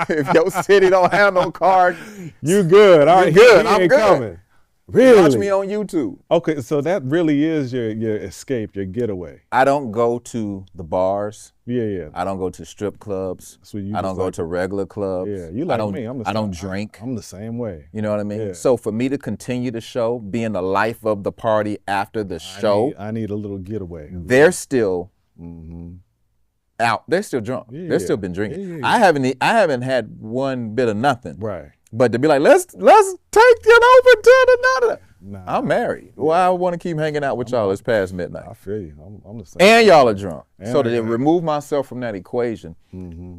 If your city don't have no card, you good. All right, good. He I'm ain't good. coming. Really? Watch me on YouTube. Okay, so that really is your escape, your getaway. I don't go to the bars. Yeah. I don't go to strip clubs. So you I don't go to regular clubs. Yeah, you like me. I don't drink. I'm the same way. You know what I mean? Yeah. So for me to continue the show, being the life of the party after the show, I need a little getaway. they're still out. They're still drunk. Yeah, They're still been drinking. Yeah. I haven't had one bit of nothing. Right. But to be like, let's take it over to another. Nah, I'm married. Well, I want to keep hanging out with y'all. It's past midnight. I feel you. I'm the same. And y'all are drunk. So to I- remove myself from that equation,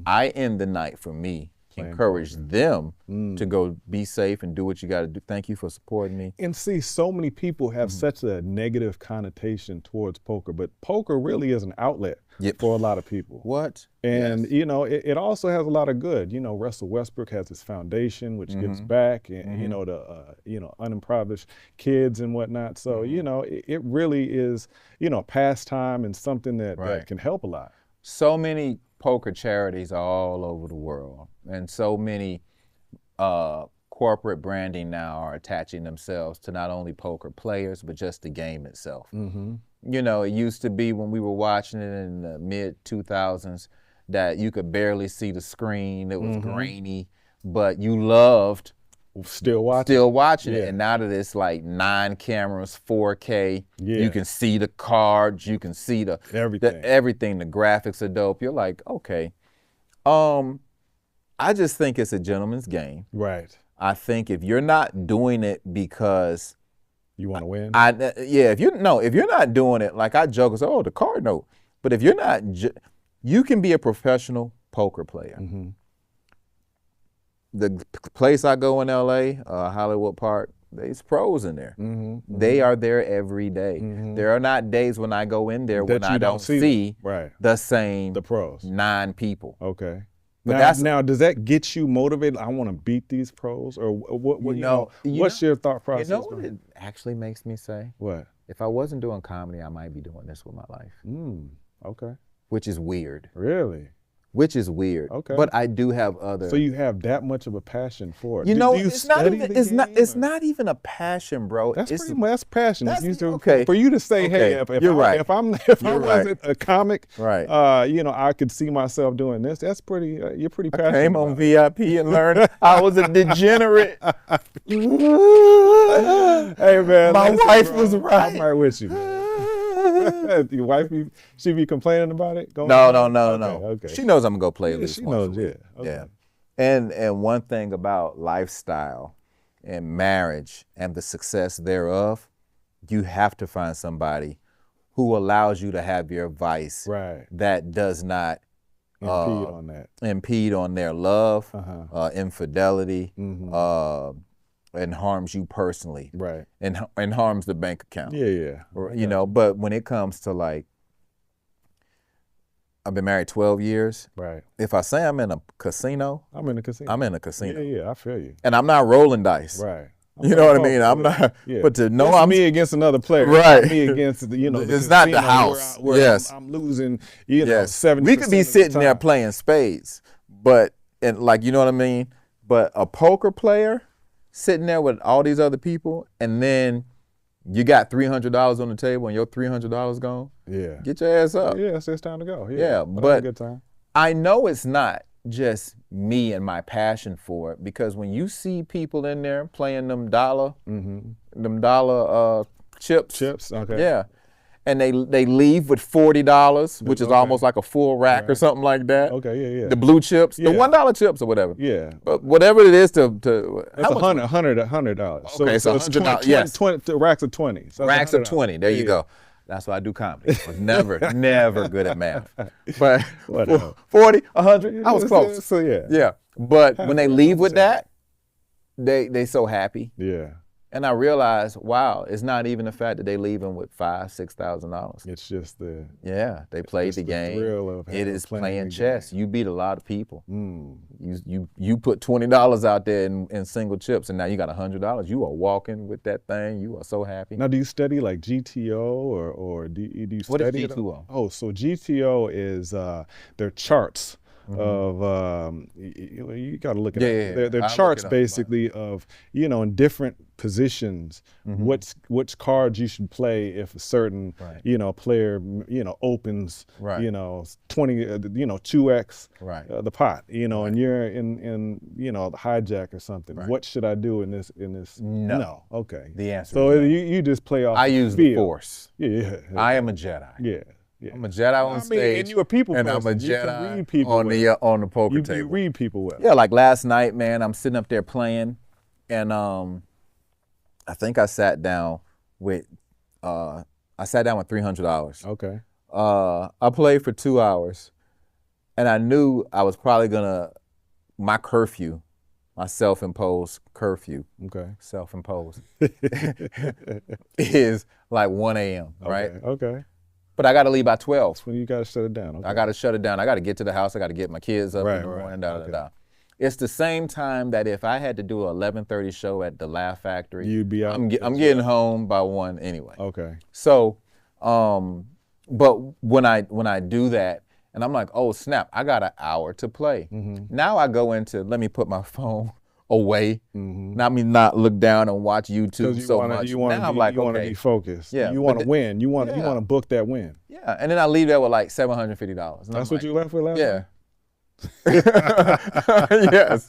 I end the night for me. Encourage them to go be safe and do what you got to do. Thank you for supporting me. And see, so many people have such a negative connotation towards poker, but poker really is an outlet for a lot of people. What? And it also has a lot of good. Russell Westbrook has his foundation, which gives back, and the unimpoverished kids and whatnot. So it really is a pastime and something that can help a lot. So many poker charities are all over the world, and so many corporate branding now are attaching themselves to not only poker players but just the game itself. It used to be when we were watching it in the mid-2000s that you could barely see the screen. It was grainy, but you loved Still watching it. And now that it's like 9 cameras, 4K, Yeah. you can see the cards, you can see the Everything. the graphics are dope. You're like, okay. I just think it's a gentleman's game. Right. I think if you're not doing it because You want to win? if you're not doing it, like I joke and say, oh, the card note. But if you're not, you can be a professional poker player. the place I go in LA, Hollywood Park, there's pros in there. They are there every day. There are not days when I go in there when I don't see the same the pros. 9 people. Okay. But now, does that get you motivated? I want to beat these pros, or what? What's your thought process? You know what it actually makes me say? What? If I wasn't doing comedy, I might be doing this with my life. Okay. Which is weird. Really? Which is weird. Okay. But I do have other. So you have that much of a passion for it. You know, do you it's not even. It's or? not even a passion, bro. That's passion. Okay. For you to say, hey, if I wasn't a comic, right? I could see myself doing this. That's pretty. You're pretty passionate. I came on VIP and learned I was a degenerate. Hey man, my wife was right. I'm right with you, man. Your wife, she be complaining about it? No. Okay. She knows I'm gonna go play at least she once knows, a week. Okay. Yeah. And one thing about lifestyle and marriage and the success thereof, you have to find somebody who allows you to have your vice that does not impede on their love, infidelity, and harms you personally, and harms the bank account. You know, but when it comes to like, I've been married 12 years. If I say I'm in a casino, I'm in a casino. Yeah, I feel you. And I'm not rolling dice. You know what I mean? I'm not. But to know I'm me against another player. Me against the it's not the house. Where I'm losing. 70%. We could be sitting there playing spades, and like, you know what I mean. But a poker player sitting there with all these other people, and then you got $300 on the table and your $300 gone. Yeah. Get your ass up. Yeah, it's time to go. Yeah, but good time. I know it's not just me and my passion for it, because when you see people in there playing them dollar chips. Okay. Yeah. And they leave with $40, which is almost like a full rack or something like that. Okay, yeah. The blue chips, the $1 chips or whatever. Yeah. But whatever it is to it's $100. Okay, so it's $100. Yes. 20 racks of 20. So racks of 20. There you go. That's why I do comedy. I was never good at math. But 40, 100, I was close. So yeah. Yeah. But when they leave with that, they so happy. Yeah. And I realized, wow, it's not even the fact that they leaving with $5,000-$6,000. It's just they played the game. Thrill of it is playing chess. You beat a lot of people. You put $20 out there in single chips, and now you got $100. You are walking with that thing. You are so happy. Now, do you study like GTO or do you study? What is GTO? Oh, so GTO is their charts. Of you got to look at it. They're charts basically of in different positions which cards you should play if a certain player opens 20 2x the pot and you're in the hijack or something. What should I do in this? No. Okay. The answer. So you just play off. I use the Force. Yeah. I am a Jedi. Yeah. I'm a Jedi on stage, and you're a people person. I'm a Jedi on the poker table. You read people well. Yeah, like last night, man, I'm sitting up there playing, and I think I sat down with $300. Okay. I played for 2 hours, and I knew I was probably my curfew, my self-imposed curfew. Okay. Self-imposed is like 1 a.m. Right? Okay. But I got to leave by 12. That's when you got to shut it down. Okay. I got to shut it down. I got to get to the house. I got to get my kids up in the morning. It's the same time that if I had to do an 11:30 show at the Laugh Factory, you'd be out. I'm getting home by 1 anyway. Okay. So, but when I do that, and I'm like, oh snap, I got an hour to play. Now I go into, let me put my phone away. Not look down and watch YouTube much. You want to be focused. Yeah, you want to win. You want to book that win. Yeah, and then I leave there with like $750. That's what you left with last night? Yes.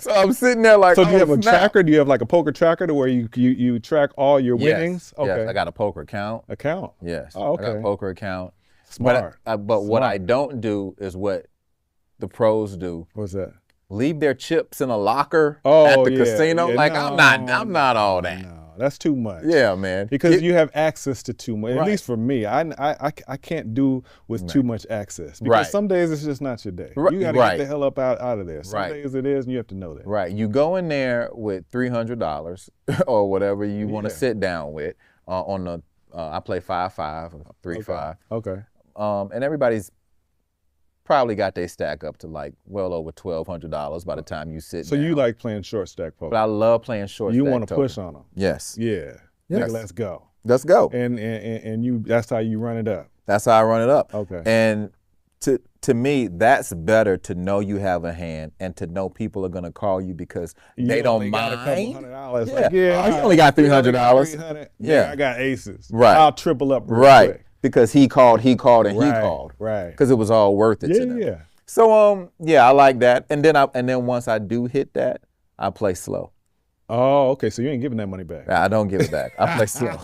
So I'm sitting there like. So do you have a tracker? Do you have like a poker tracker to where you track all your winnings? Okay. Yes, I got a poker account. Yes. Oh, okay. I got a poker account. Smart. But what I don't do is what the pros do. What's that? Leave their chips in a locker at the casino. I'm not all that. that's too much. Yeah, man. Because you have access to too much. At Right. least for me, I can't do with too much access. Because Right. some days it's just not your day. Right. You got to Right. get the hell up out of there. Some Right. days it is, and you have to know that. Right. You go in there with $300 or whatever you want to sit down with on the. I play 5-5 or 3-5. Okay. And everybody's probably got their stack up to like well over $1,200 by the time you sit So down. you like playing short stack poker? But I love playing short You stack want to poker. push on them. Yes. Yeah. Yes. Nigga, let's go. Let's go. And you that's how you run it up. That's how I run it up. Okay. And to me, that's better to know you have a hand and to know people are gonna call you because they don't only got mind. $200. Yeah. Like, yeah, Oh, you only got $300. $300. Yeah. I got aces. Right. I'll triple up real Right. quick. Because he called, and he Right, called. right. Because it was all worth it Yeah, to them. yeah. So yeah, I like that. And then once I do hit that, I play slow. Oh, okay. So you ain't giving that money back. I don't give it back. I play slow.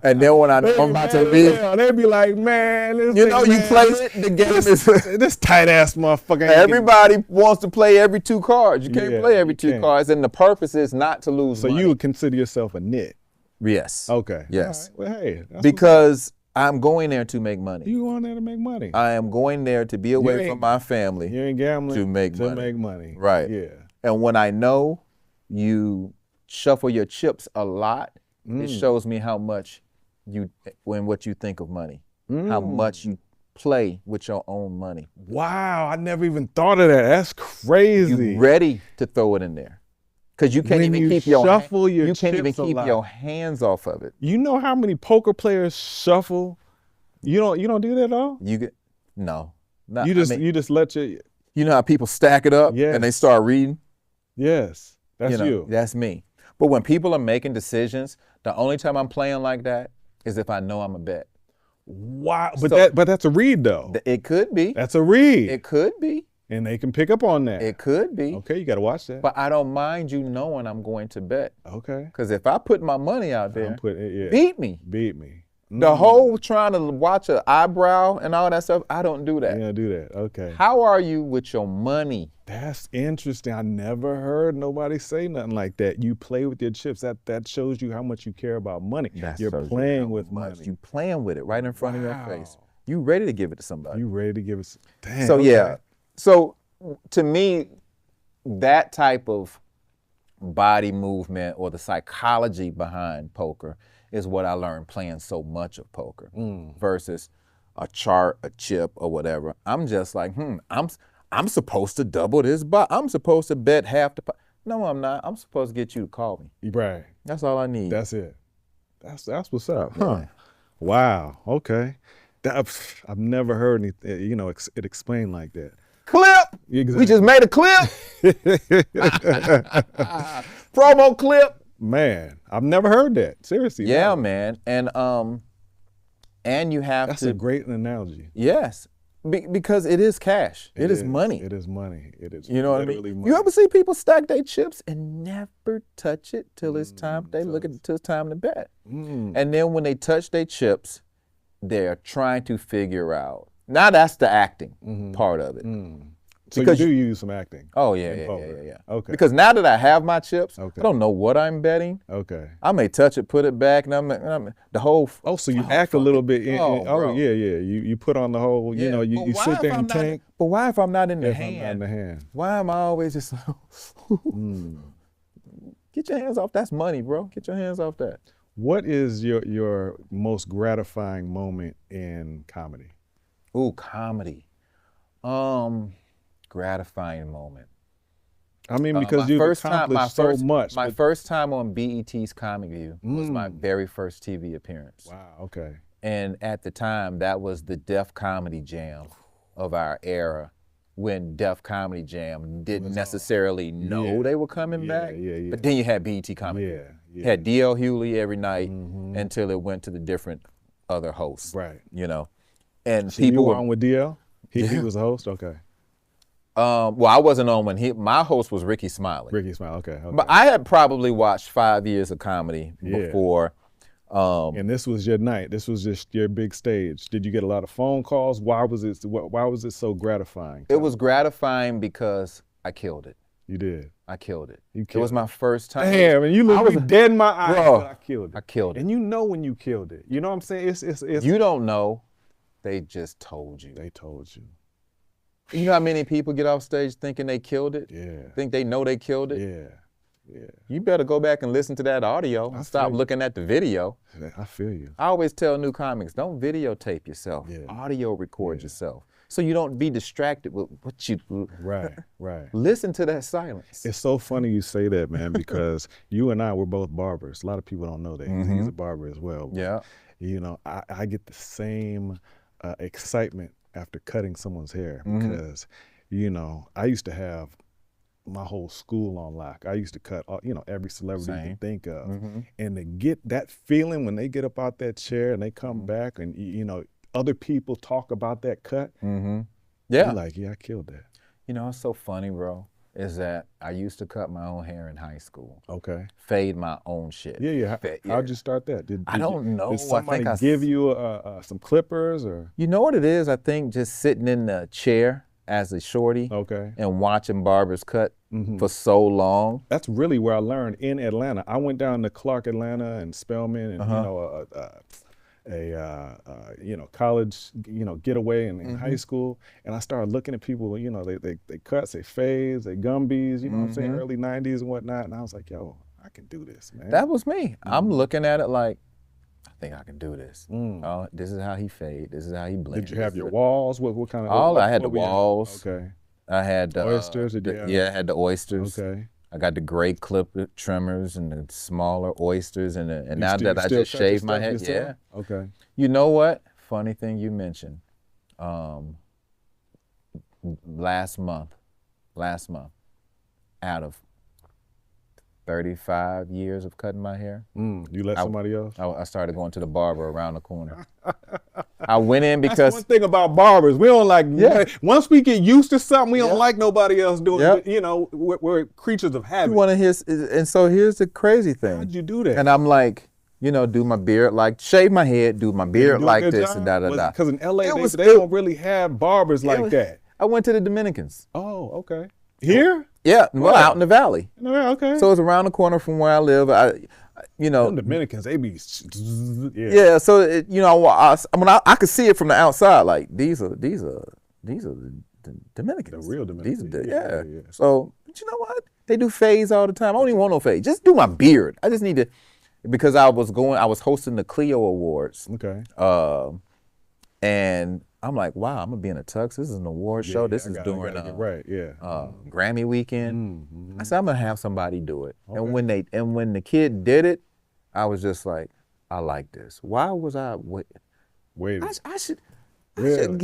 And then when I know I'm about to leave, they'd be like, man, this you nigga, know, you man, play it, the game is. this tight ass motherfucker. ain't Everybody wants to play every 2 cards. You can't Yeah, play every you 2 can't. cards, and the purpose is not to lose So money. you would consider yourself a nit? Yes. Okay. Yes. All right. Well, hey. That's Because I'm going there to make money. you going there to make money. I am going there to be away ain't- from my family. You ain't gambling To make money. make money. Right. Yeah. And when I know you shuffle your chips a lot, it shows me how much what you think of money, how much you play with your own money. Wow, I never even thought of that. That's crazy. You ready to throw it in there, because you can't When even you keep your shuffle your you can't even chips a keep lot. your hands off of it. You know how many poker players shuffle? You don't do that at all? You get no. Not, You just I mean, you just let your you know how people stack it up Yes. and they start reading. yes. That's you. That's me. But when people are making decisions, the only time I'm playing like that is if I know I'm a bet. Wow. But So- that's a read though. It could be. That's a read. It could be. And they can pick up on that. It could be. Okay, you got to watch that. But I don't mind you knowing I'm going to bet. Okay. Because if I put my money out there, I'm putting it, yeah. beat me. Beat me. The whole trying to watch an eyebrow and all that stuff, I don't do that. Yeah, do that. Okay. How are you with your money? That's interesting. I never heard nobody say nothing like that. You play with your chips. That shows you how much you care about money. You're playing with money. You playing with it right in front of your face. Wow. You ready to give it to somebody. You ready to give us? Damn. So okay. yeah. So to me, that type of body movement or the psychology behind poker is what I learned playing so much of poker versus a chart, a chip, or whatever. I'm just like, I'm supposed to double this, but I'm supposed to bet half the. No, I'm not. I'm supposed to get you to call me. Right. That's all I need. That's it. That's what's up. Huh. Wow. Okay. I've never heard anything, it explained like that. Clip. Exactly. We just made a clip. Promo clip. Man, I've never heard that. Seriously. Yeah, no. man. And you have That's to. a great analogy. Yes, because it is cash. It is money. It is money. It is. You know what I literally mean? money. You ever see people stack their chips and never touch it till it's time? They look at it till it's time to bet. And then when they touch their chips, they're trying to figure out. Now that's the acting part of it. So because you do use some acting. Oh in yeah. poker. Okay. Because now that I have my chips, Okay. I don't know what I'm betting. Okay. I may touch it, put it back, and I'm the whole. Oh, so you act a little bit. bro. Yeah. You put on the whole. Yeah, You but you why sit if there I'm and not- tank. But why if I'm not in the If I'm not in hand? the hand. Why am I always just Get your hands off. That's money, bro. Get your hands off that. What is your most gratifying moment in comedy? Ooh, comedy. Gratifying moment. I mean, because My you've first time- accomplished my first- so much. My but- first time on BET's Comic View was my very first TV appearance. Wow. Okay. And at the time, that was the Def Comedy Jam of our era, when Def Comedy Jam didn't necessarily know they were coming back. Yeah. But then you had BET Comic View. Yeah. You had DL Hewley every night until it went to the different other hosts. Right. You know, and So you people were were. on with DL? He was the host? Okay. Well, I wasn't on when my host was Ricky Smiley. Ricky Smile. Okay. But I had probably watched 5 years of comedy before. And this was your night. This was just your big stage. Did you get a lot of phone calls? Why was it so gratifying? It was gratifying because I killed it. You did. I killed it. You It killed was my first time. Damn, and you look me dead in my eyes, Bro, but I killed it. I killed it. And you know when you killed it. You know what I'm saying? It's You don't know. They just told you. They told you. You know how many people get off stage thinking they killed it? Yeah. Think they know they killed it? Yeah. Yeah. You better go back and listen to that audio and stop you. looking at the video. I feel you. I always tell new comics, don't videotape yourself. Yeah. Audio record yourself. So you don't be distracted with what you Right. listen to that silence. It's so funny you say that, man, because you and I were both barbers. A lot of people don't know that. He's a barber as well. But, Yeah. you know, I get the same excitement after cutting someone's hair because, you know, I used to have my whole school on lock. I used to cut, you know, every celebrity you can think of. And to get that feeling when they get up out that chair and they come back and, you know, other people talk about that cut, Yeah. you're like, yeah, I killed that. You know, what's so funny, bro, is that I used to cut my own hair in high school. Okay. Fade my own shit. Yeah. How'd you start that? I don't know. Did somebody I think give you some clippers or? You know what it is? I think just sitting in the chair as a shorty and watching barbers cut for so long. That's really where I learned in Atlanta. I went down to Clark, Atlanta, and Spelman, and you know, you know, college, you know, getaway in high school, and I started looking at people. You know, they cuts, they fades, they gumbies. You know what I'm saying? Early '90s and whatnot, and I was like, yo, I can do this, man. That was me. I'm looking at it like, I think I can do this. Oh, this is how he fade. This is how he blend. Did you have your walls? What kind of? I had the walls. Okay. I had the oysters. I had the oysters. Okay. I got the gray clip trimmers and the smaller oysters, and now that I just shaved my head, yourself? Okay. You know what? Funny thing you mentioned. Last month, out of 35 years of cutting my hair. You let somebody else? I started going to the barber around the corner. I went in because that's one thing about barbers. We don't like. Once we get used to something, we don't like nobody else doing it. You know, we're creatures of habit. you want to hear, and so here's the crazy thing. How'd you do that? And I'm like, you know, do my beard like, shave my head, do my beard like this, and da-da-da. Because in LA, they don't really have barbers like that. I went to the Dominicans. Oh, okay. Here? Yeah, well, out in the valley. Okay. So it's around the corner from where I live. You know, the Dominicans, they be yeah. So you know, I could see it from the outside. Like these are the Dominicans. The real Dominicans. These are yeah. So but you know what? They do fades all the time. I don't even want no fade. Just do my beard. I just need to, because I was hosting the Clio Awards. Okay. And I'm like, wow, I'm gonna be in a tux. This is an award show. This is during Grammy weekend. I said, I'm gonna have somebody do it. Okay. And when the kid did it, I was just like, I like this. Why was I waiting? I should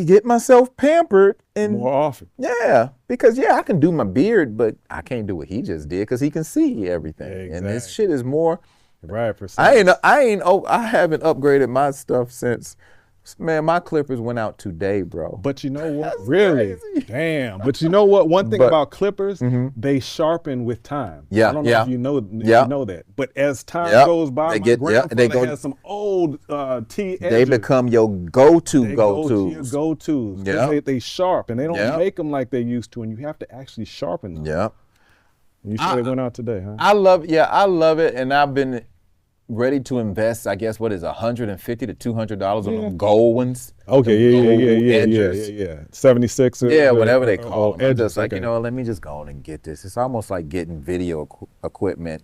get myself pampered and more often. Yeah, because I can do my beard, but I can't do what he just did because he can see everything. Exactly. And this shit is more. Right. I haven't upgraded my stuff since. Man, my clippers went out today, bro. But you know what? Really? Crazy. Damn. But you know what? One thing about clippers, they sharpen with time. Yeah. I don't know if you know that. But as time goes by, my grandfather has some old T edges. They become your go-tos. Your go-tos. Yeah. They sharp, and they don't make them like they used to, and you have to actually sharpen them. Yeah. You said they went out today, huh? I love it, and I've been ready to invest, I guess, what is $150 to $200 on them gold ones? Okay, yeah. 76 whatever they call them. I'm just like, you know, let me just go on and get this. It's almost like getting video equipment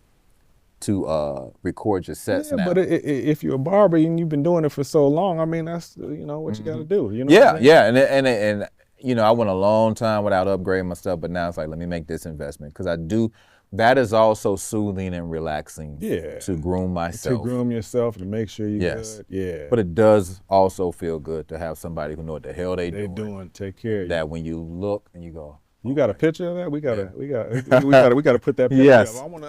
to record your sets now. But if you're a barber and you've been doing it for so long, I mean, that's, you know, what you got to do. You know and you know, I went a long time without upgrading my stuff, but now it's like, let me make this investment because I do. That is also soothing and relaxing to groom myself. To groom yourself, to make sure you're good. Yeah. But it does also feel good to have somebody who know what the hell they're doing. Take care of you. That when you look and you go. You got a picture of that? We gotta put that picture up. I want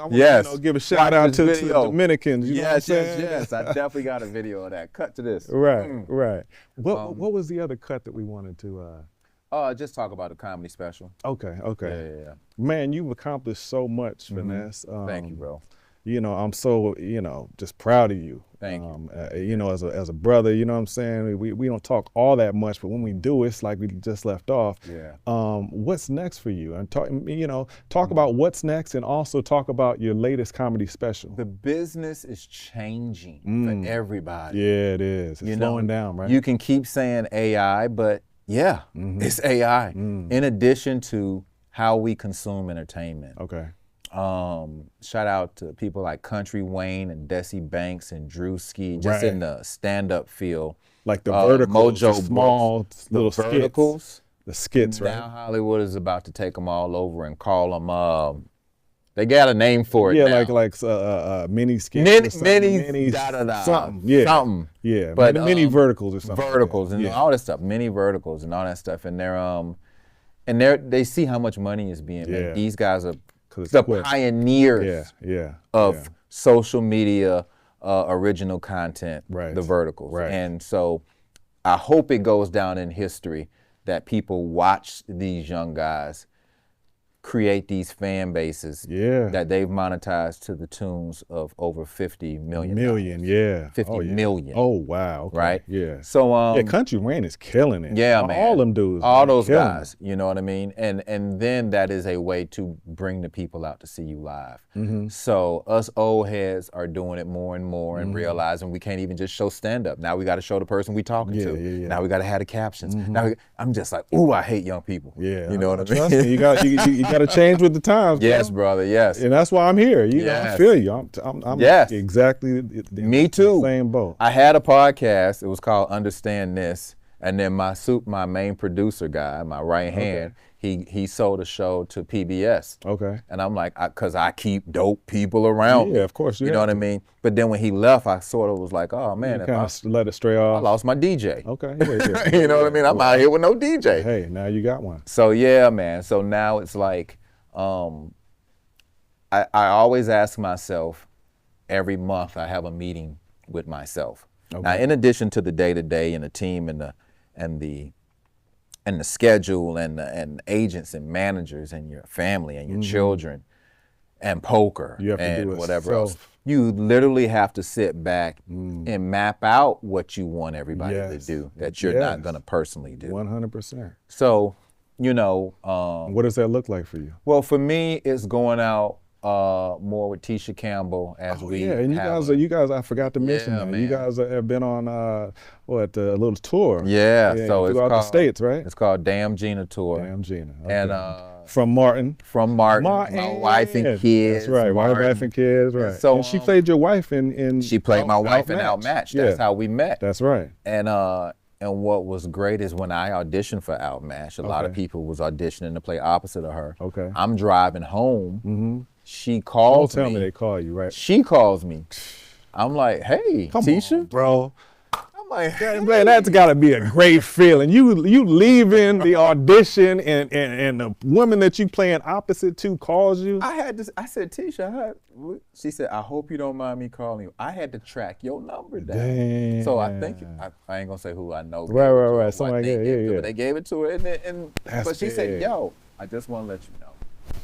to give a shout out to the Dominicans. You know what I'm saying? Yes. I definitely got a video of that. Cut to this. Right. What was the other cut that we wanted to just talk about a comedy special. Okay. Yeah. Man, you've accomplished so much, Finesse. Thank you, bro. You know, I'm so, just proud of you. Thank you. You know, as a brother, you know what I'm saying? We don't talk all that much, but when we do, it's like we just left off. Yeah. What's next for you? And talk about what's next, and also talk about your latest comedy special. The business is changing for everybody. Yeah, it is. It's slowing down, right? You can keep saying AI, but yeah, it's AI. In addition to how we consume entertainment. Okay. Shout out to people like Country Wayne and Desi Banks and Drewski, just in the stand-up field. Like the verticals, Mojo the small Brooks, little the verticals. skits. The skits, right? Now Hollywood is about to take them all over and call them. They got a name for it. Yeah, now. like mini skits. Mini da-da-da. Something. Yeah. Something. Yeah. But mini verticals or something. Verticals and all that stuff. Mini verticals and all that stuff. And they see how much money is being made. These guys are the pioneers of social media original content, the verticals. Right. And so I hope it goes down in history that people watch these young guys create these fan bases that they've monetized to the tunes of over 50 million. 50 million. Oh, wow. Okay. Right? Yeah. So Country Wayne is killing it. Yeah, man. All them dudes. All those guys, you know what I mean? And then that is a way to bring the people out to see you live. So us old heads are doing it more and more and realizing we can't even just show stand-up. Now we got to show the person we talking to. Now we got to have the captions. Now I'm just like, ooh, I hate young people. Yeah. You know what I mean? Trust me, you got to change with the times. Yes, bro. brother. Yes. And that's why I'm here. You know, I feel you. I'm exactly Me too. The same boat. I had a podcast. It was called Understand This, and then my main producer guy, my right hand, he sold a show to PBS. Okay. And I'm like, because I keep dope people around. Yeah, of course. You know what I mean? But then when he left, I sort of was like, oh man, if I let it stray off. I lost my DJ. Okay. Yeah. You know what I mean? I'm out here with no DJ. Hey, now you got one. So yeah, man. So now it's like, I always ask myself, every month I have a meeting with myself. Okay. Now, in addition to the day-to-day and the team and the schedule and agents and managers and your family and your children and poker and whatever else, you literally have to sit back and map out what you want everybody to do that you're not going to personally do. 100%. So, you know. What does that look like for you? Well, for me, it's going out more with Tisha Campbell as and you guys, I forgot to mention that. Man. You guys have been on a little tour. Yeah, so throughout the states, right? It's called Damn Gina Tour. Damn Gina. Okay. And from Martin. My wife and kids. That's right, wife and kids, right. So, and she played your wife in she played my wife in Outmatched. That's how we met. That's right. And what was great is when I auditioned for Outmatched, a lot of people was auditioning to play opposite of her. Okay. I'm driving home. She calls me. Don't tell me they call you, right? She calls me. I'm like, hey, come Tisha. On, bro. I'm like, hey. Man, that's got to be a great feeling. You leaving the audition and the woman that you playing opposite to calls you. I said, Tisha, she said, I hope you don't mind me calling you. I had to track your number down. Damn. So I think, I ain't gonna say who I know. Right. Somebody, yeah. They gave it to her, but she said, yo, I just want to let you know,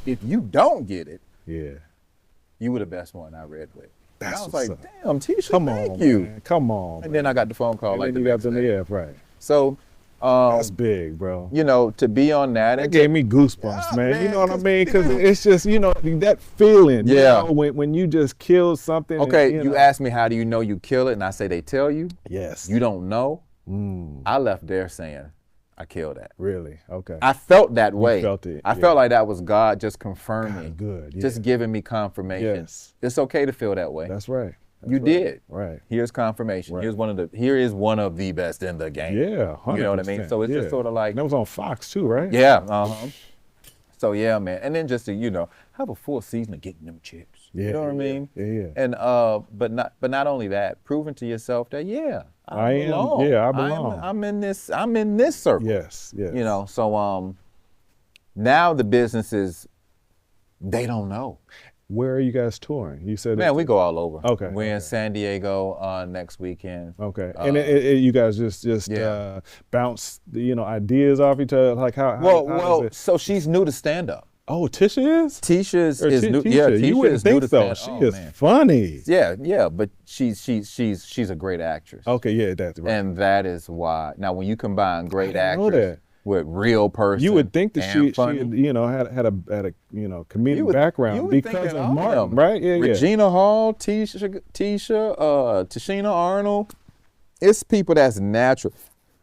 if you don't get it, you were the best one I read with. And I was like, damn, Tisha, thank you. Man. Come on. And then I got the phone call. And then you got the right. So that's big, bro. You know, to be on that. That gave me goosebumps, man. You know what I mean? Because it's just, you know, that feeling. Yeah. You know, when you just kill something. Okay, you asked me, how do you know you kill it? And I say, they tell you. Yes. You don't know. I left there saying, I killed that. Really? Okay. I felt that way. You felt it. I felt like that was God just confirming. Good. Yeah. Just giving me confirmation. Yes. It's okay to feel that way. That's right. You did. Right. Here's confirmation. Right. Here is one of the best in the game. Yeah. 100%. You know what I mean? So it's just sort of like. And that was on Fox too, right? Yeah. So yeah, man. And then just to, have a full season of getting them chips. Yeah. You know what I mean? Yeah. And but not only that, proving to yourself that I belong. Yeah, I belong. I'm in this circle. Yes. So now the businesses, they don't know. Where are you guys touring? You said we go all over. Okay. We're in San Diego next weekend. Okay. And you guys just bounce ideas off each other, like how? So she's new to stand up. Oh, Tisha is? Tisha Or is new. Tisha. Yeah, Tisha You wouldn't is new think to so. stand. She is funny. Yeah, but she's a great actress. Okay, yeah, that's right. And that is why. Now, when you combine great didn't know actress that. with real person, You would think that and she funny, you know, had a comedic you would background think because that of all Martin, them. right? Yeah, yeah. Regina Hall, Tashina Arnold. It's people that's natural.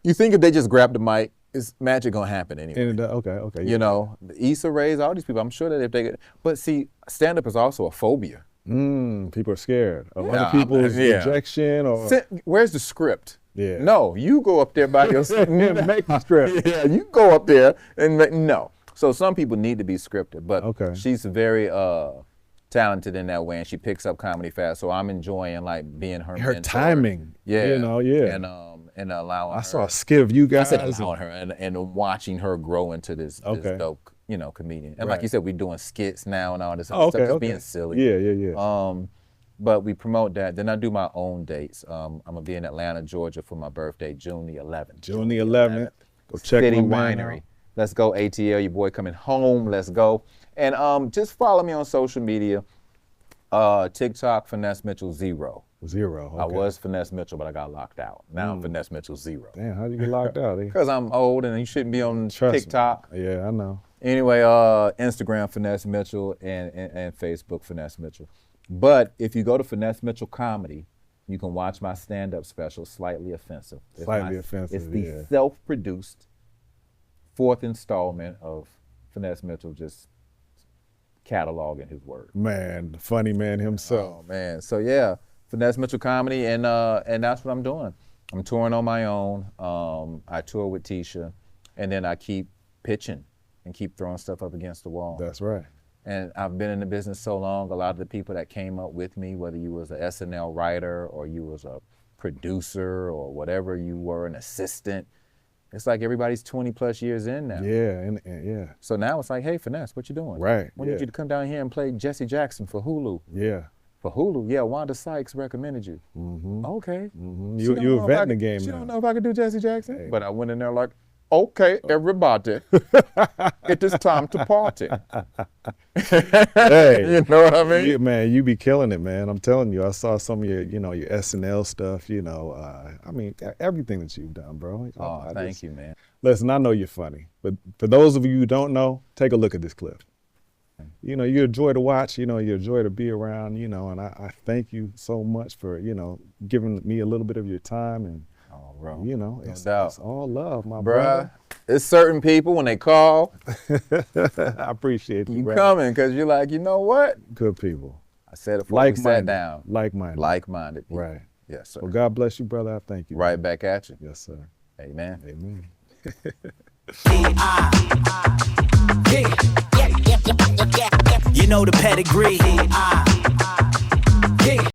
You think if they just grab the mic, it's magic gonna happen anyway. And okay. You know, the Issa Rae's, all these people. I'm sure that if they get, but see, stand up is also a phobia. People are scared of Yeah, other people's yeah. rejection or Where's the script? Yeah. No, you go up there by yourself. make the script. Yeah, you go up there and no. So some people need to be scripted, but Okay. she's very talented in that way, and she picks up comedy fast. So I'm enjoying like being her Her mentor. timing. Yeah, You know, yeah. and allowing. I her, saw a skit of you I guys. said allowing her and watching her grow into this dope, comedian. And like Right. you said, we're doing skits now and all this Oh, other stuff, just being silly. Yeah. But we promote that. Then I do my own dates. I'm gonna be in Atlanta, Georgia for my birthday, June the 11th. June the 11th. Go check City my man Winery. out. Let's go ATL, your boy coming home. Let's go. And just follow me on social media. TikTok, Finesse Mitchell 0. 0. I Okay. was Finesse Mitchell, but I got locked out. Now I'm Finesse Mitchell 0. Damn, how'd you get locked out? Eh? Because I'm old and you shouldn't be on Trust me. TikTok. Yeah, I know. Anyway, Instagram, Finesse Mitchell, and Facebook, Finesse Mitchell. But if you go to Finesse Mitchell Comedy, you can watch my stand-up special, Slightly Offensive. Slightly Offensive, It's the yeah. self-produced 4th installment of Finesse Mitchell just cataloging his work. Man, the funny man himself. Oh, man. So, yeah, Finesse Mitchell Comedy, and that's what I'm doing. I'm touring on my own. I tour with Tisha, and then I keep pitching and keep throwing stuff up against the wall. That's right. And I've been in the business so long, a lot of the people that came up with me, whether you was a SNL writer or you was a producer or whatever you were, an assistant, it's like everybody's 20 plus years in now. Yeah, and yeah. So now it's like, hey, Finesse, what you doing? Right, We yeah. need you to come down here and play Jesse Jackson for Hulu. Yeah. For Hulu, yeah, Wanda Sykes recommended you. Okay. She don't You know a if vet I in the could- game She now. don't know if I could do Jesse Jackson. But I went in there like, okay, everybody, it is time to party. Hey, You know what I mean? yeah, man, you be killing it, man. I'm telling you. I saw some of your, your SNL stuff. I mean, everything that you've done, bro. Oh, thank you, man. Listen, I know you're funny, but for those of you who don't know, take a look at this clip. You're a joy to watch. You're a joy to be around. And I thank you so much for giving me a little bit of your time and. Oh, bro. It's doubt. all love, my Bruh, brother. it's certain people when they call, I appreciate you, you brother. coming because you're like, you know what? Good people. I said it before we sat Like-minded. down. Like-minded. Like-minded people. Right. Yes, sir. Well, God bless you, brother. I thank you. Right back at you. Yes, sir. Amen. Amen. You know the pedigree.